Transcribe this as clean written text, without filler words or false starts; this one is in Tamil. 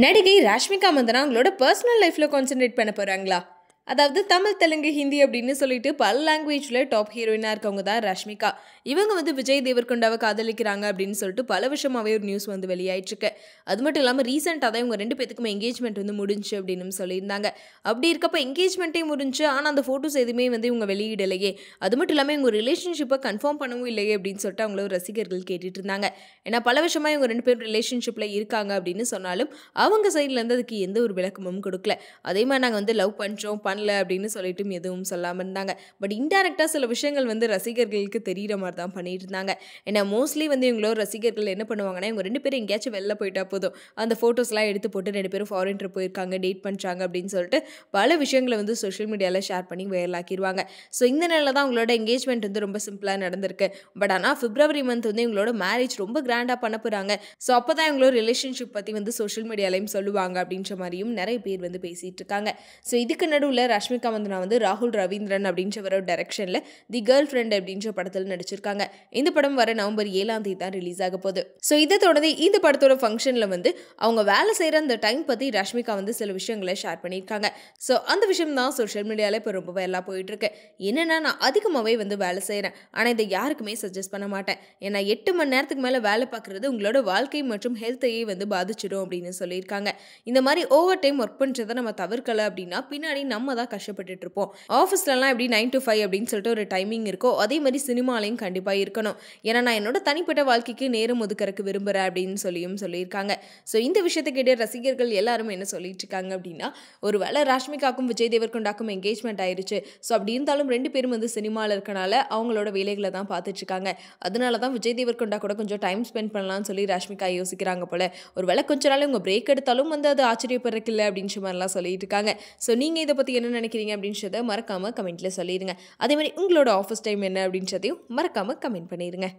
நடிகை ராஷ்மிகா மந்தனா அவங்களோட பர்சனல் லைஃப்ல கான்சென்ட்ரேட் பண்ண போறாங்களா? அதாவது தமிழ், தெலுங்கு, ஹிந்தி அப்படின்னு சொல்லிட்டு பல லாங்குவேஜ்ல டாப் ஹீரோயினா இருக்கவங்க தான் ராஷ்மிகா. இவங்க விஜய் தேவர்கொண்டாவை காதலிக்கிறாங்க அப்படின்னு சொல்லிட்டு பல வருஷமாவே ஒரு நியூஸ் வெளியாயிட்டு இருக்கு. அது மட்டும் இல்லாமல் ரீசெண்டாக தான் இவங்க ரெண்டு பேத்துக்குமே எங்கேஜ்மெண்ட் முடிஞ்சு அப்படின்னு சொல்லியிருந்தாங்க. அப்படி இருக்கப்ப எங்கேஜ்மெண்ட்டே முடிஞ்சு, ஆனால் அந்த ஃபோட்டோஸ் எதுவுமே இவங்க வெளியிடலையே. அது மட்டும் இல்லாமல் இவங்க ரிலேஷன்ஷிப்பை கன்ஃபார்ம் பண்ணவும் இல்லையே அப்படின்னு சொல்லிட்டு அவங்கள ரசிகர்கள் கேட்டுட்டு இருந்தாங்க. ஏன்னா பல வருஷமா இவங்க ரெண்டு பேரும் ரிலேஷன்ஷிப்ல இருக்காங்க அப்படின்னு சொன்னாலும் அவங்க சைட்லேருந்து அதுக்கு எந்த ஒரு விளக்கமும் கொடுக்கல. அதே மாதிரி நாங்கள் லவ் பண்ணுறோம் பண்ணல அப்படின்னு சொல்லிட்டு எதுவும் சொல்லாமல் இருந்தாங்க. பட் இன்டைரக்டாக சில விஷயங்கள் ரசிகர்களுக்கு தெரிகிற மாதிரி தான் பண்ணிட்டு இருந்தாங்க. ஏன்னா மோஸ்ட்லி இவங்களோட ரசிகர்கள் என்ன பண்ணுவாங்கன்னா, இவங்க ரெண்டு பேரும் எங்கேயாச்சும் வெளில போயிட்டா போதும், அந்த ஃபோட்டோஸ்லாம் எடுத்து போட்டு ரெண்டு பேரும் ஃபாரின் ட்ரிப் போயிருக்காங்க, டேட் பண்ணுறாங்க அப்படின்னு சொல்லிட்டு பல விஷயங்களை சோஷியல் மீடியாவில் ஷேர் பண்ணி வைரலாக்கிடுவாங்க. ஸோ இந்த நிலையில் தான் அவங்களோட எங்கேஜ்மெண்ட் ரொம்ப சிம்பிளாக நடந்திருக்கு. பட் ஆனால் பிப்ரவரி மந்த் இவங்களோட மேரேஜ் ரொம்ப கிராண்டாக பண்ண போகிறாங்க. ஸோ அப்போ தான் இவங்களோட ரிலேஷன்ஷிப் பற்றி சோஷியல் மீடியாலையும் சொல்லுவாங்க அப்படின்ற மாதிரியும் நிறைய பேர் பேசிகிட்டு இருக்காங்க. ஸோ இதுக்கு நடுவில் ராஷ்மிகா மந்தனா ராகுல் ரவீந்திரன் அப்படின்றவரோட டைரக்ஷனில் தி கேர்ள் ஃப்ரெண்ட் அப்படின்ற படத்தில் நடிச்சிருக்காங்க. இந்த படம் வர நவம்பர் 7ஆம் தேதி தான் ரிலீஸ் ஆக போகுது. ஸோ இதை தொடர்ந்து இந்த படத்தோட ஃபங்க்ஷனில் அவங்க வேலை செய்கிற அந்த டைம் பற்றி ராஷ்மிகா சில விஷயங்களை ஷேர் பண்ணியிருக்காங்க. ஸோ அந்த விஷயம் தான் சோஷியல் மீடியாவில் இப்போ ரொம்ப எல்லாம் போயிட்டு இருக்கு. என்னன்னா, நான் அதிகமாகவே வேலை செய்கிறேன், ஆனால் இதை யாருக்குமே சஜஸ்ட் பண்ண மாட்டேன். ஏன்னா 8 மணி நேரத்துக்கு மேலே வேலை பார்க்குறது உங்களோட வாழ்க்கை மற்றும் ஹெல்த்தையே பாதிச்சிடும் அப்படின்னு சொல்லியிருக்காங்க. இந்த மாதிரி ஓவர் டைம் ஒர்க் பண்ணுறதை நம்ம தவிர்க்கலை அப்படின்னா பின்னாடி நம்ம தான் கஷ்டப்பட்டுட்டு இருப்போம். ஆஃபீஸ்லலாம் எப்படி 9 to 5 அப்படின்னு சொல்லிட்டு ஒரு டைமிங் இருக்கோ, அதே மாதிரி சினிமாலையும் கண்டிப்பாக இருக்கணும். ஏன்னா நான் என்னோட தனிப்பட்ட வாழ்க்கைக்கு நேரம் ஒதுக்கறக்கு விரும்புகிறேன் அப்படின்னு சொல்லியிருக்காங்க. ஸோ இந்த விஷயத்தை கேட்ட ரசிகர்கள் எல்லாரும் என்ன சொல்லிட்டு இருக்காங்க அப்படின்னா, ஒரு வேளை ராஷ்மிகாக்கும் விஜய் தேவர்கொண்டாக்கும் எங்கேஜ்மெண்ட் ஆயிடுச்சு. ஸோ அப்படி இருந்தாலும் ரெண்டு பேரும் சினிமாவில் இருக்கனால அவங்களோட வேலைகளை தான் பார்த்துட்டு இருக்காங்க. அதனால தான் விஜய் தேவர்கொண்டா கூட கொஞ்சம் டைம் ஸ்பெண்ட் பண்ணலாம்னு சொல்லி ராஷ்மிகா யோசிக்கிறாங்க போல. ஒரு வேளை கொஞ்ச நாள் உங்க பிரேக் எடுத்தாலும் அது ஆச்சரியப்படுறதுக்கு இல்லை அப்படின்ற மாதிரிலாம் சொல்லிட்டு இருக்காங்க. ஸோ நீங்கள் இதை பற்றி என்ன நினைக்கிறீங்க அப்படின்றத மறக்காமல் கமெண்ட்டில் சொல்லிடுங்க. அதே மாதிரி உங்களோட ஆஃபீஸ் டைம் என்ன அப்படின்றதையும் மறக்காமல் கமெண்ட் பண்ணிடுங்க.